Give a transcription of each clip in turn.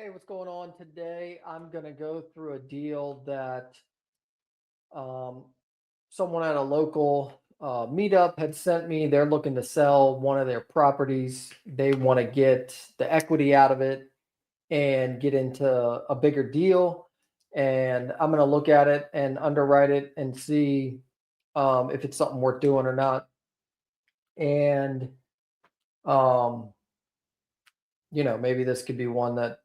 Hey, what's going on today? I'm going to go through a deal that um, someone at a local meetup had sent me. They're looking to sell one of their properties. They want to get the equity out of it and get into a bigger deal. And I'm going to look at it and underwrite it and see if it's something worth doing or not. And, um, maybe this could be one that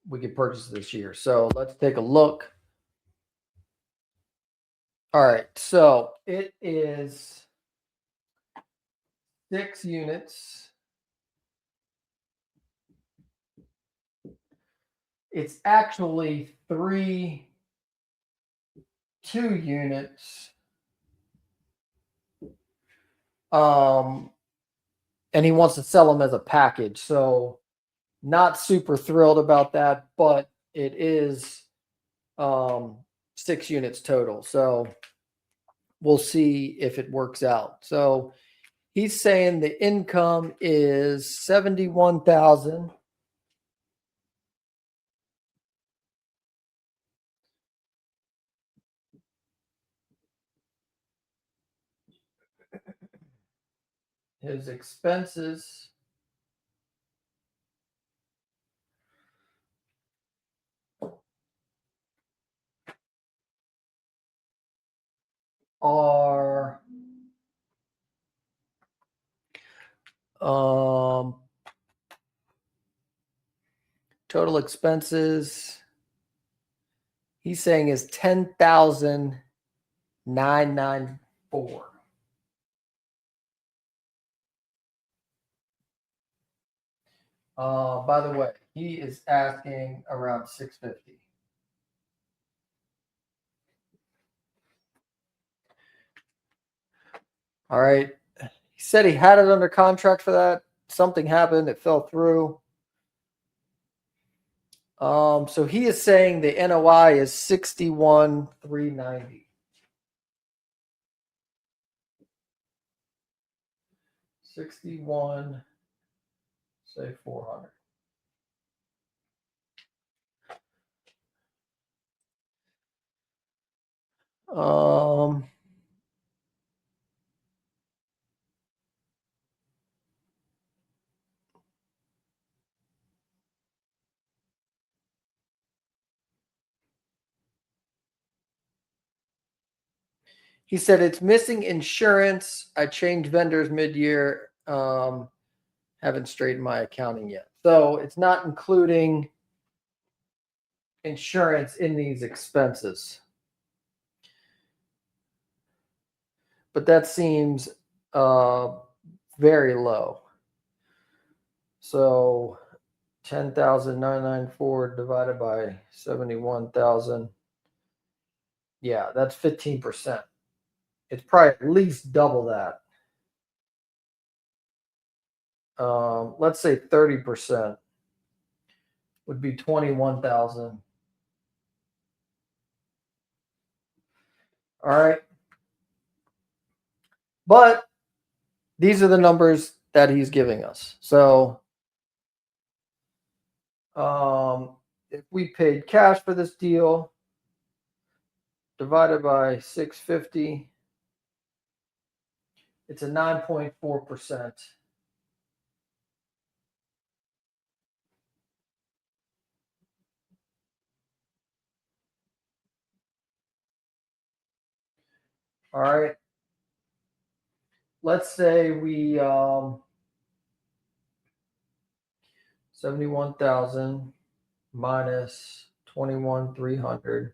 we could purchase this year. So let's take a look. All right, so it is 6 units. It's actually 2 units. Um, and he wants to sell them as a package. So not super thrilled about that, but it is 6 units total. So we'll see if it works out. So he's saying the income is 71,000. His expenses are total expenses he's saying is 10,994. By the way, he is asking around 650. All right. He said he had it under contract for that. Something happened, it fell through. So he is saying the NOI is 61,390. 61, say 400. He said it's missing insurance. I changed vendors mid-year. Haven't straightened my accounting yet. So it's not including insurance in these expenses. But that seems very low. So 10,994 divided by 71,000. Yeah, that's 15%. It's probably at least double that. Let's say 30% would be 21,000. All right. But these are the numbers that he's giving us. So if we paid cash for this deal, divided by 650, it's a 9.4%. All right. Let's say we 71,000 minus 21,300,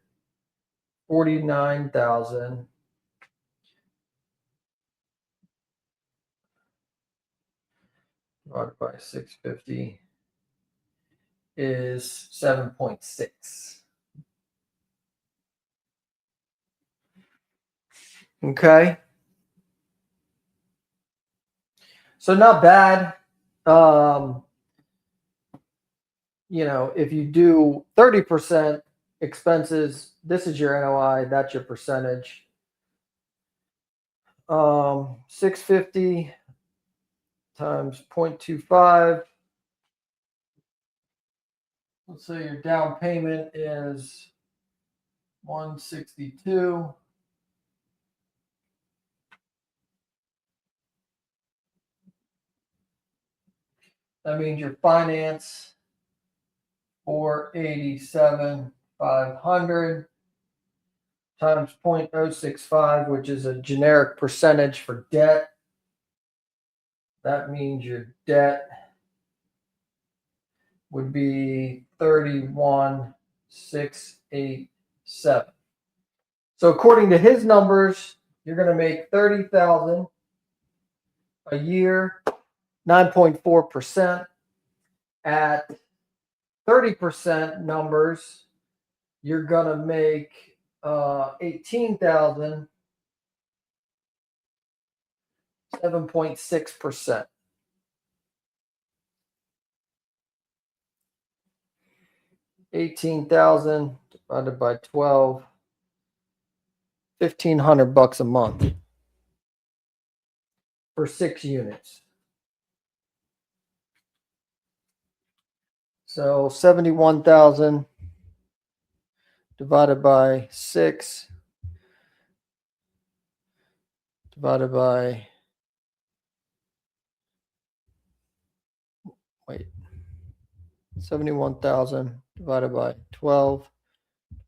49,000 divided by 650 is 7.6. Okay. So not bad. Um, if you do 30% expenses, this is your NOI, that's your percentage. 650 times 0.25 let's say your down payment is 162. That means your finance 487,500 times 0.065, which is a generic percentage for debt. That means your debt would be 31,687. So according to his numbers, you're going to make 30,000 a year, 9.4%. At 30% numbers, you're going to make 18,000, 7.6%. 18,000 divided by 12, $1,500 a month for 6 units. So 71,000 divided by 6 divided by 71,000 divided by 12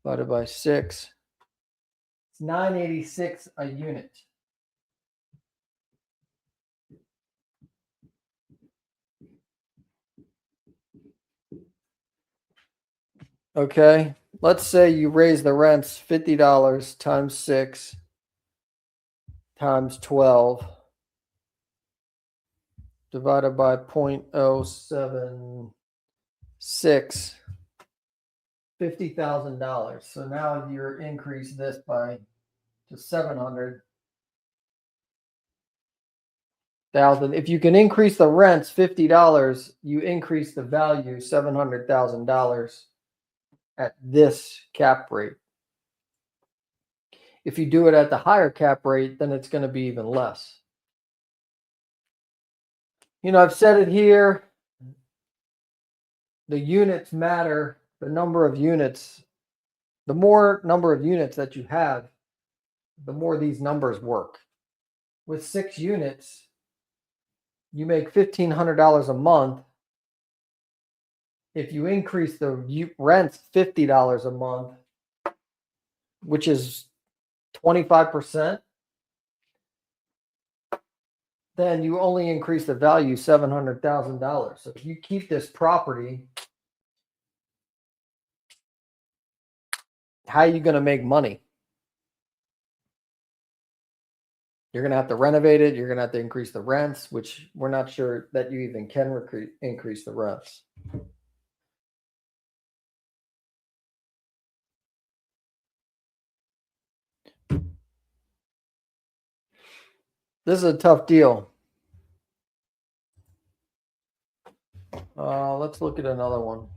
divided by 6. It's 986 a unit. Okay, let's say you raise the rents $50 times 6 times 12 divided by 0.076, $50,000. So now you're increase this by to 700,000. If you can increase the rents $50, you increase the value $700,000 at this cap rate. If you do it at the higher cap rate, then it's going to be even less. You know, I've said it here. The units matter. The number of units, the more number of units that you have, the more these numbers work. With 6 units, you make $1,500 a month. If you increase the rents $50 a month, which is 25%, then you only increase the value $700,000. So if you keep this property, how are you going to make money? You're going to have to renovate it. You're going to have to increase the rents, which we're not sure that you even can increase the rents. This is a tough deal. Let's look at another one.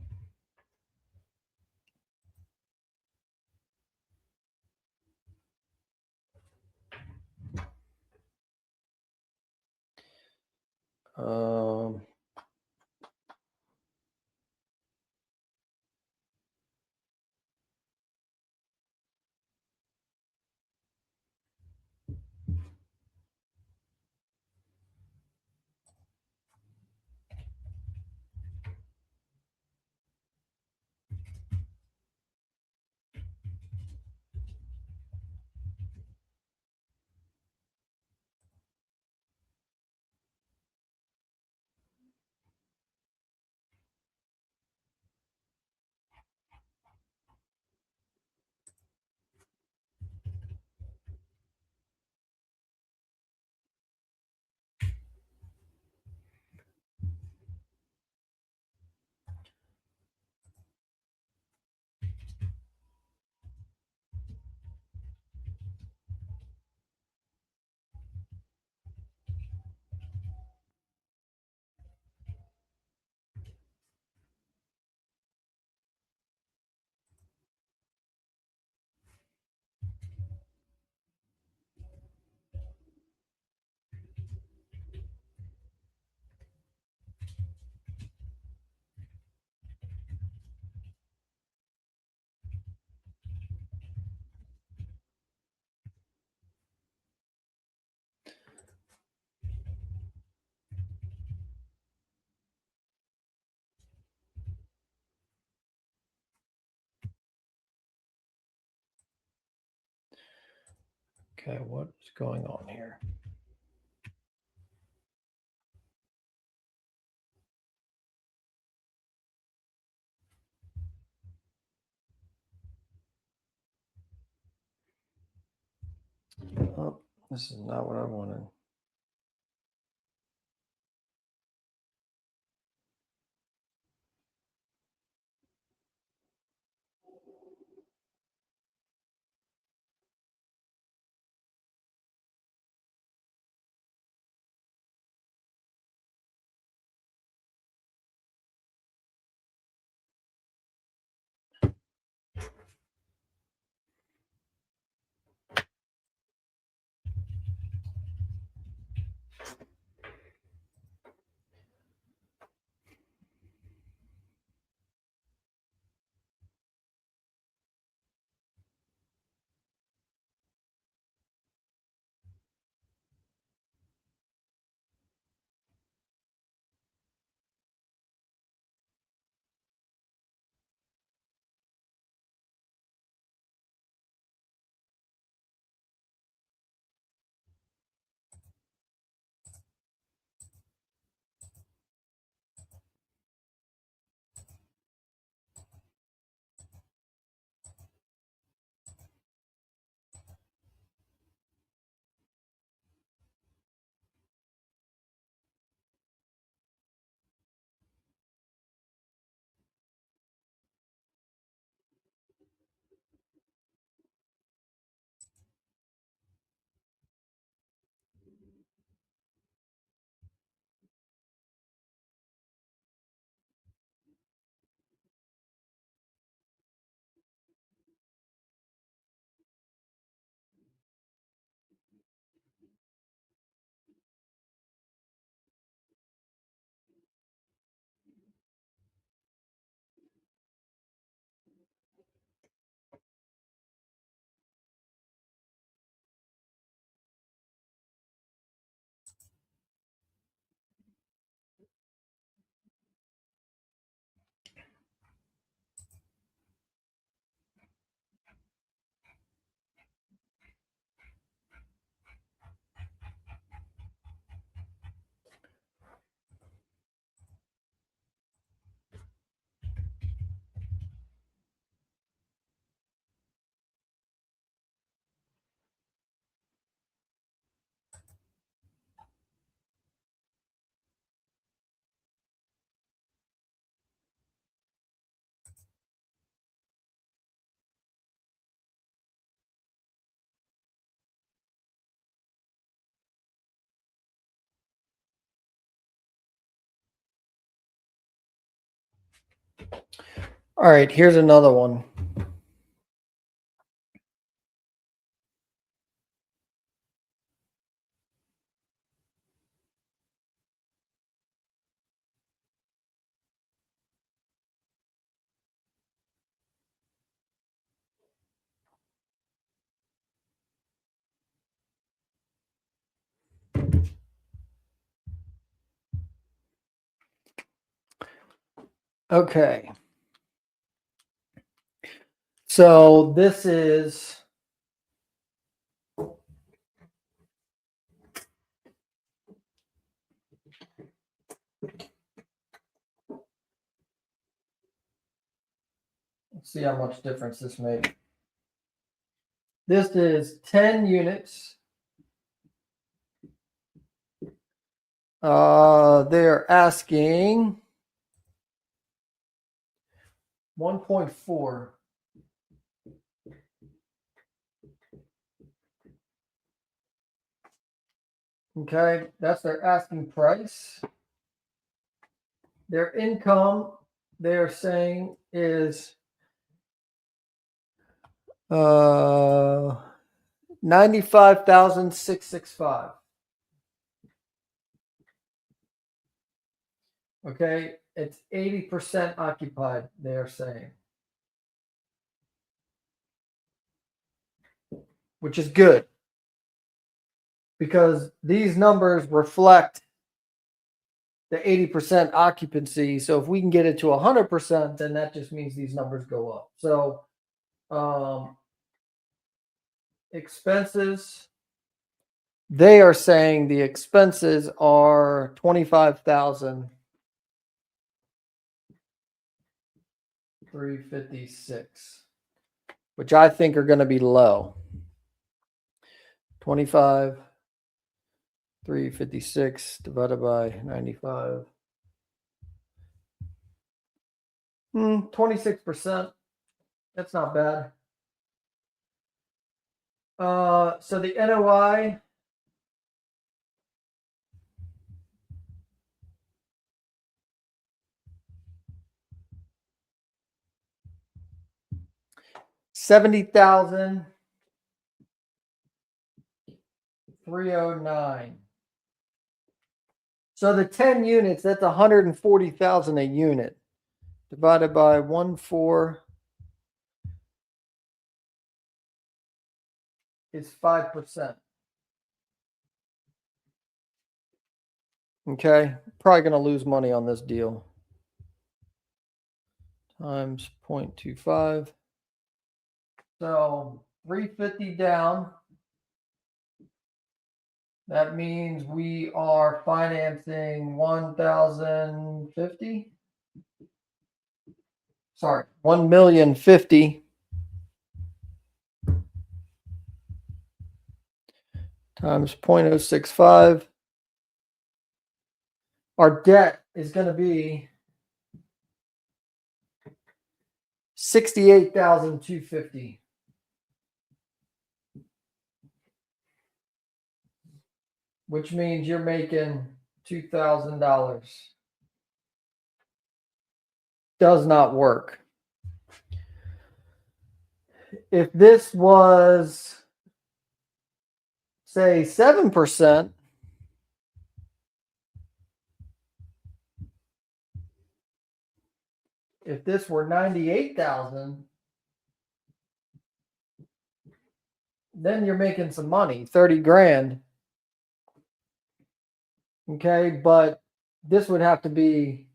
Okay, what is going on here? Oh, this is not what I wanted. All right, here's another one. Okay. So this is let's see how much difference this makes. This is 10 units. They're asking 1.4. Okay, that's their asking price. Their income, they're saying, is 95,665. Okay, it's 80% occupied, they're saying, which is good because these numbers reflect the 80% occupancy. So if we can get it to 100%, then that just means these numbers go up. So expenses, They are saying the expenses are $25,356, which I think are going to be low. 25,356 divided by 95. 26%. That's not bad. So the NOI, $70,309. So the 10 units, that's $140,000 a unit. Divided by 1.4 is 5%. Okay, probably going to lose money on this deal. Times 0.25. So 350 down. That means we are financing 1,050. Sorry, 1,050,000 times 0.065. Our debt is going to be $68,250. Which means you're making $2,000. Does not work. If this was, say, 7%, if this were 98,000, then you're making some money, 30 grand. Okay, but this would have to be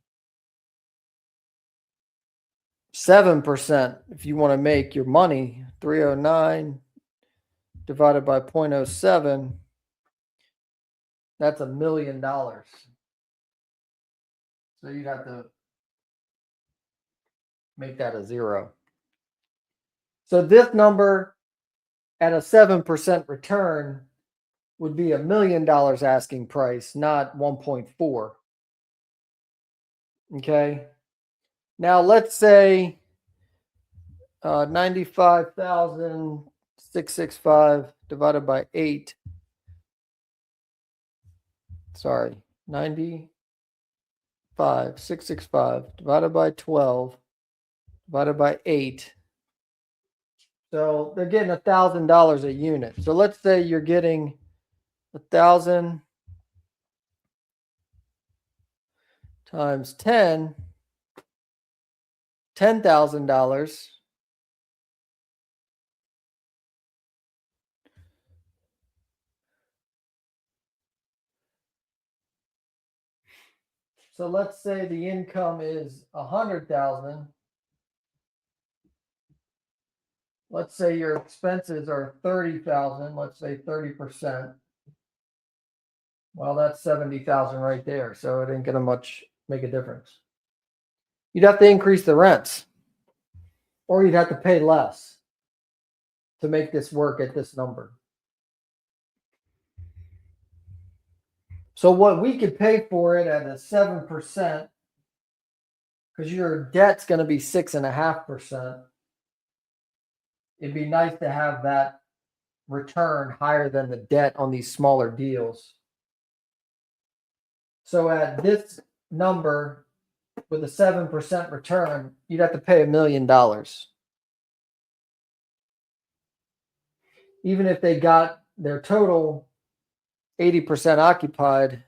7% if you want to make your money. 309 divided by 0.07, that's $1 million. So you'd have to make that a zero. So this number at a 7% return would be $1 million asking price, not 1.4. Okay. Now let's say 95,665 divided by 8. Sorry, 95,665 divided by 12 divided by 8. So they're getting $1,000 a unit. So let's say you're getting 1,000 times 10, $10,000. So let's say the income is 100,000. Let's say your expenses are 30,000. Let's say 30%. Well, that's 70,000 right there. So it ain't gonna much make a difference. You'd have to increase the rents, or you'd have to pay less to make this work at this number. So what we could pay for it at a 7%, because your debt's going to be 6.5%. It'd be nice to have that return higher than the debt on these smaller deals. So at this number with a 7% return, you'd have to pay $1 million. Even if they got their total 80% occupied,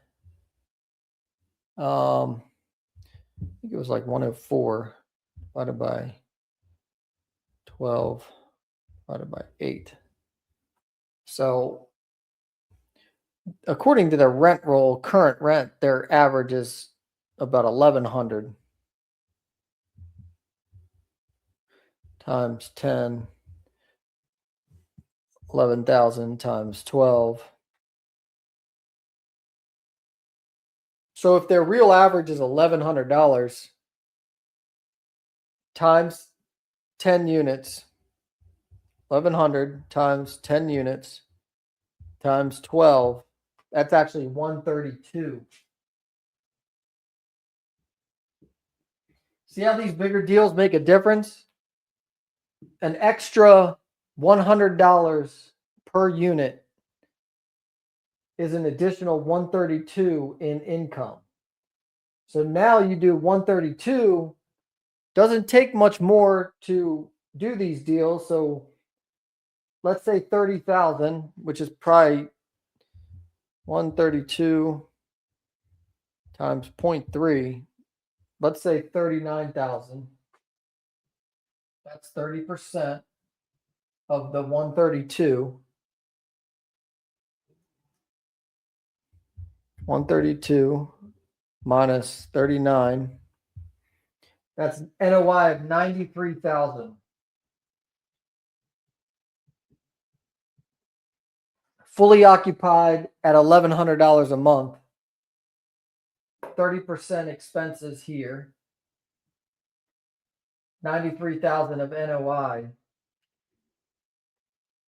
I think it was like 104 divided by 12 divided by 8. So according to the rent roll, current rent, their average is about 1,100 times 10, 11,000 times 12. So if their real average is $1,100 times 10 units, 1,100 times 10 units times 12, that's actually 132. See how these bigger deals make a difference? An extra $100 per unit is an additional 132 in income. So now you do 132, doesn't take much more to do these deals. So let's say 30,000, which is probably 132 times 0.3. Let's say 39,000. That's 30% of the 132. 132 minus 39. That's NOI of 93,000. Fully occupied at $1,100 a month. 30% expenses here. 93,000 of NOI.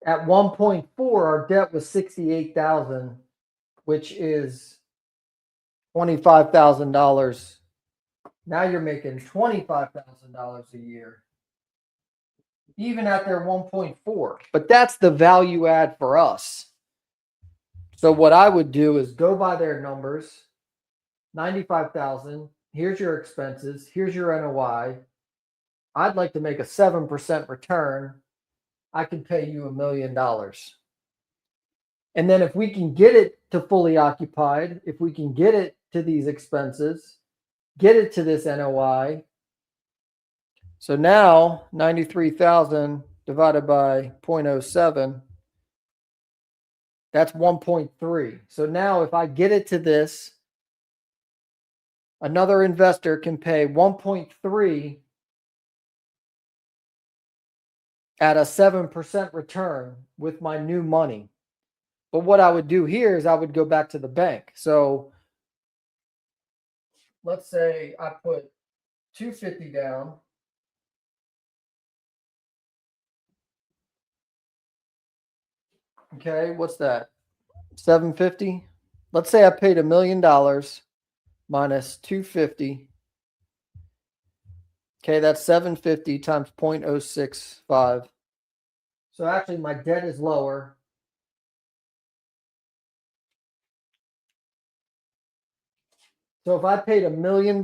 At 1.4, our debt was 68,000, which is $25,000. Now you're making $25,000 a year, even at their 1.4. But that's the value add for us. So what I would do is go by their numbers. 95,000. Here's your expenses. Here's your NOI. I'd like to make a 7% return. I can pay you $1 million. And then if we can get it to fully occupied, if we can get it to these expenses, get it to this NOI. So now 93,000 divided by 0.07, that's 1.3. So now if I get it to this, another investor can pay 1.3 at a 7% return with my new money. But what I would do here is I would go back to the bank. So let's say I put 250 down. Okay, what's that? 750. Let's say I paid $1 million minus 250. Okay, that's 750 times 0.065. So actually my debt is lower. So if I paid $1 million,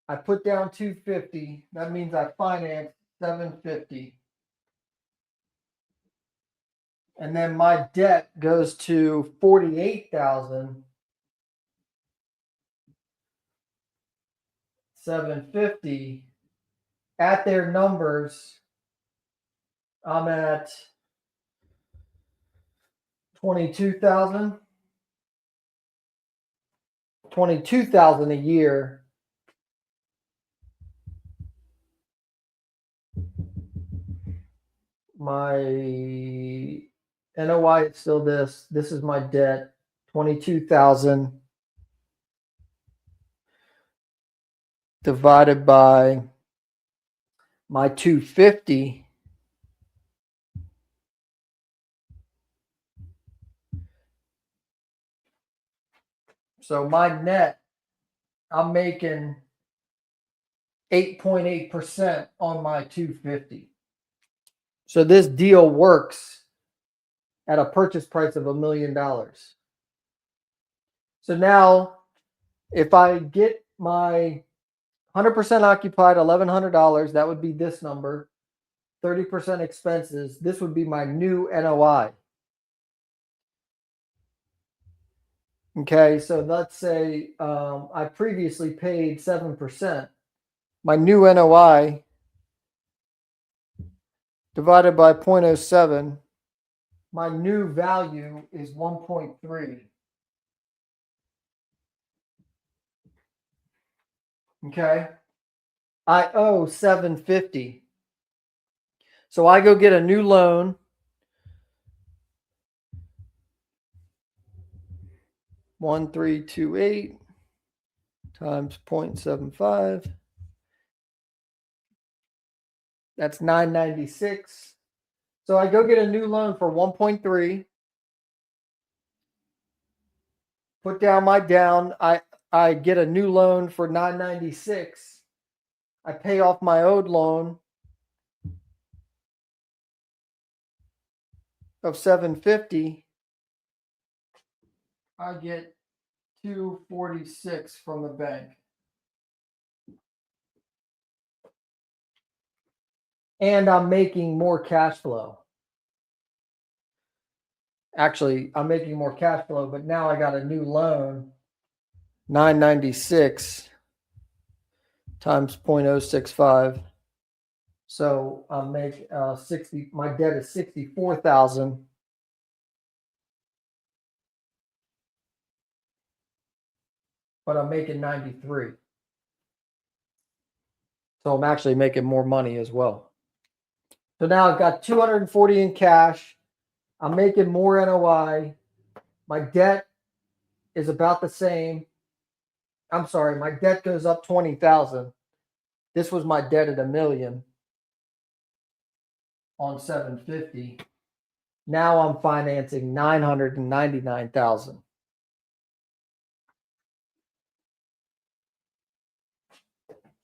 I put down 250. That means I financed 750. And then my debt goes to 48,750. At their numbers, I'm at 22,000. 22,000 a year. My NOI is still this. This is my debt, 22,000 divided by my 250. So my net, I'm making 8.8% on my 250. So this deal works at a purchase price of $1 million. So now if I get my 100% occupied, $1,100, that would be this number. 30% expenses, this would be my new NOI. Okay, so let's say I previously paid 7%. My new NOI divided by 0.07, my new value is 1.3. Okay, I owe 750. So I go get a new loan. 1328 times 0.75. That's 996. So I go get a new loan for 1.3. Put down my down. I get a new loan for 996. I pay off my old loan of 750. I get 246 from the bank. And I'm making more cash flow. Actually, I'm making more cash flow, but now I got a new loan, 996 times 0.065. So I'm making 60. My debt is 64,000. But I'm making 93. So I'm actually making more money as well. So now I've got 240 in cash. I'm making more NOI. My debt is about the same. I'm sorry, my debt goes up 20,000. This was my debt at $1 million on 750. Now I'm financing 999,000.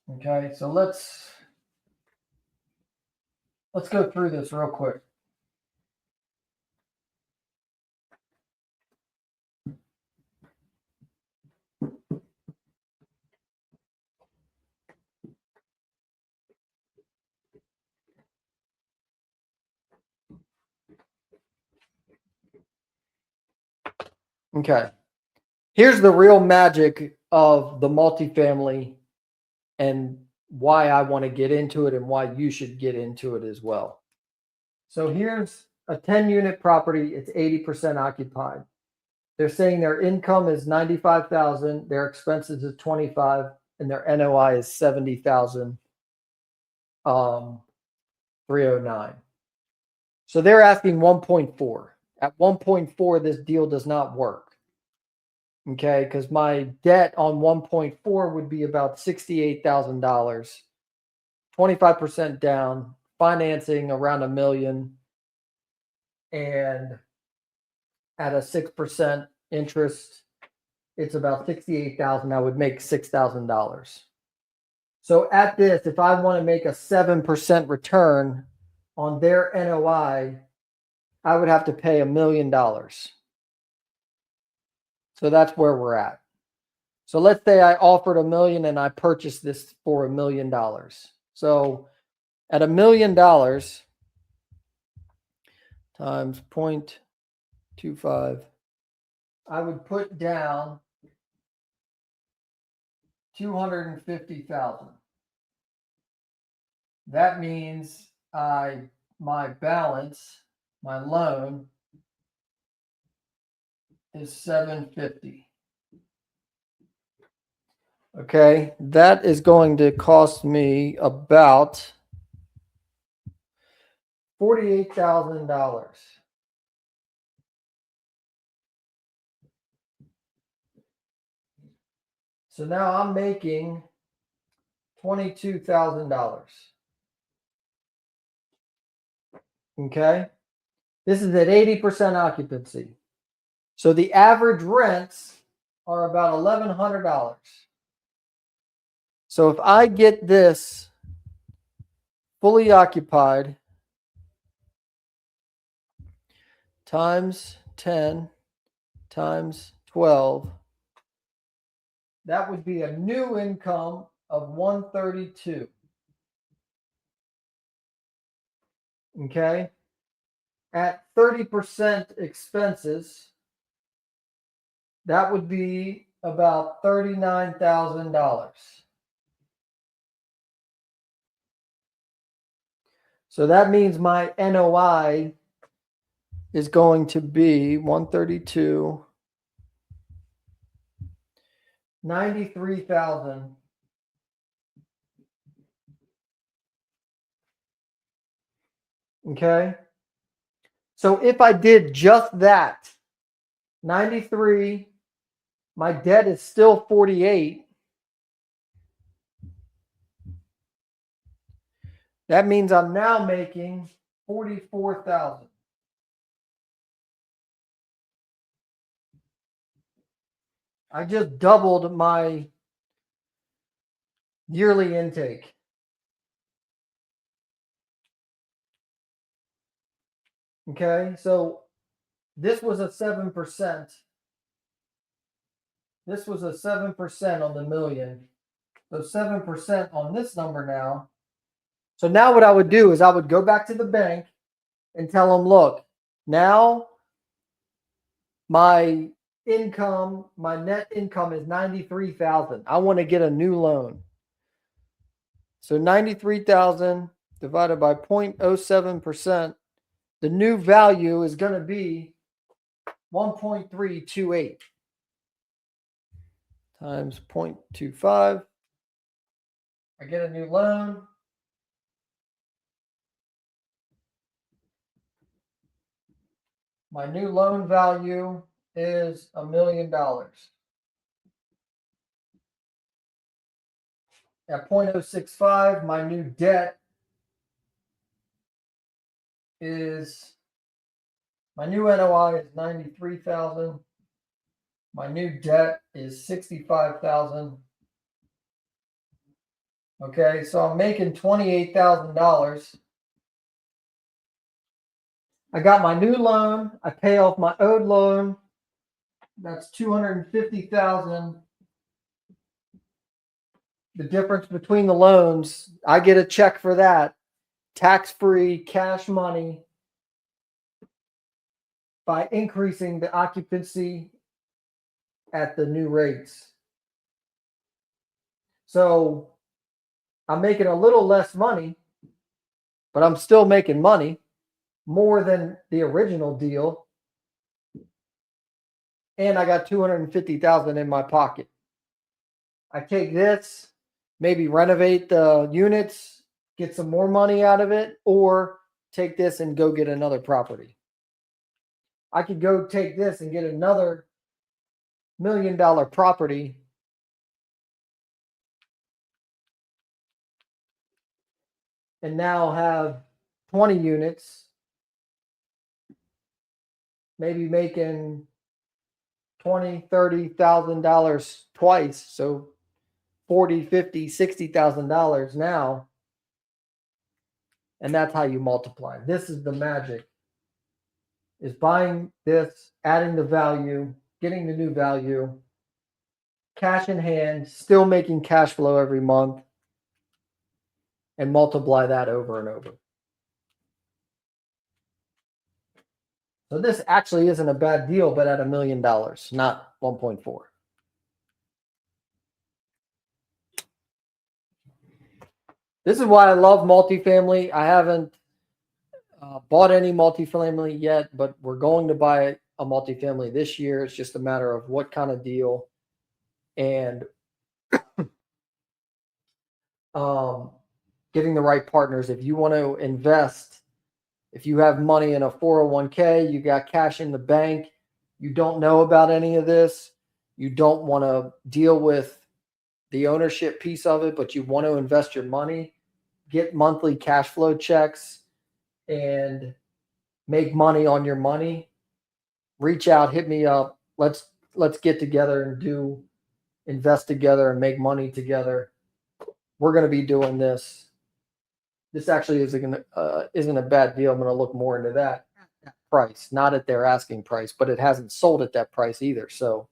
Okay, so let's go through this real quick. Okay. Here's the real magic of the multifamily and why I want to get into it and why you should get into it as well. So here's a 10-unit property. It's 80% occupied. They're saying their income is 95,000, their expenses is 25, and their NOI is 70,000, 309. So they're asking 1.4. At 1.4, this deal does not work. Okay, because my debt on 1.4 would be about $68,000, 25% down, financing around $1 million, and at a 6% interest, it's about $68,000. I would make $6,000. So at this, if I want to make a 7% return on their NOI, I would have to pay $1 million. So that's where we're at. So let's say I offered $1 million and I purchased this for $1 million. So at $1 million times 0.25, I would put down 250,000. That means my balance, my loan is 750. Okay, that is going to cost me about $48,000. So now I'm making $22,000. Okay, this is at 80% occupancy. So the average rents are about $1,100. So if I get this fully occupied times 10 times 12, that would be a new income of 132. Okay. At 30% expenses, that would be about $39,000. So that means my NOI is going to be 132, 93,000. Okay. So if I did just that, 93 My debt is still 48. That means I'm now making 44,000. I just doubled my yearly intake. Okay, so this was a 7%. This was a 7% on the million. So 7% on this number now. So now what I would do is I would go back to the bank and tell them, look, now my income, my net income is 93,000. I want to get a new loan. So 93,000 divided by 0.07%, the new value is going to be 1.328 times 0.25. I get a new loan. My new loan value is $1 million. At 0.065, my new debt is, my new NOI is 93,000. My new debt is 65,000. Okay, so I'm making $28,000. I got my new loan. I pay off my owed loan. That's 250,000. The difference between the loans, I get a check for that. Tax-free cash money by increasing the occupancy at the new rates. So I'm making a little less money, but I'm still making money, more than the original deal. And I got 250,000 in my pocket. I take this, maybe renovate the units, get some more money out of it, or take this and go get another property. I could go take this and get another $1 million property and now have 20 units, maybe making $20,000, $30,000 twice. So $40,000, $50,000, $60,000 now. And that's how you multiply. This is the magic, is buying this, adding the value, getting the new value, cash in hand, still making cash flow every month, and multiply that over and over. So this actually isn't a bad deal, but at $1 million, not 1.4. This is why I love multifamily. I haven't bought any multifamily yet, but we're going to buy a multifamily this year. It's just a matter of what kind of deal and getting the right partners. If you want to invest, if you have money in a 401k, you got cash in the bank, you don't know about any of this, you don't want to deal with the ownership piece of it, but you want to invest your money, get monthly cash flow checks and make money on your money, reach out, hit me up. Let's get together and invest together and make money together. We're going to be doing this. This actually isn't a bad deal. I'm going to look more into that price, not at their asking price, but it hasn't sold at that price either. So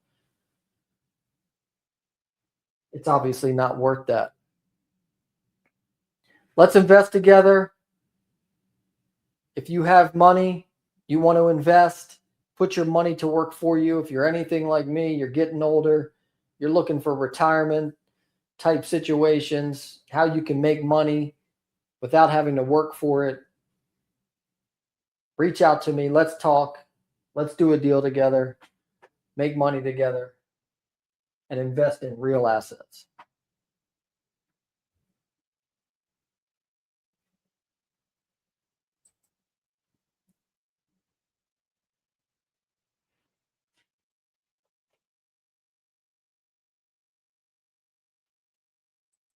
it's obviously not worth that. Let's invest together. If you have money, you want to invest, put your money to work for you. If you're anything like me, you're getting older, you're looking for retirement type situations, how you can make money without having to work for it. Reach out to me. Let's talk. Let's do a deal together, make money together, and invest in real assets.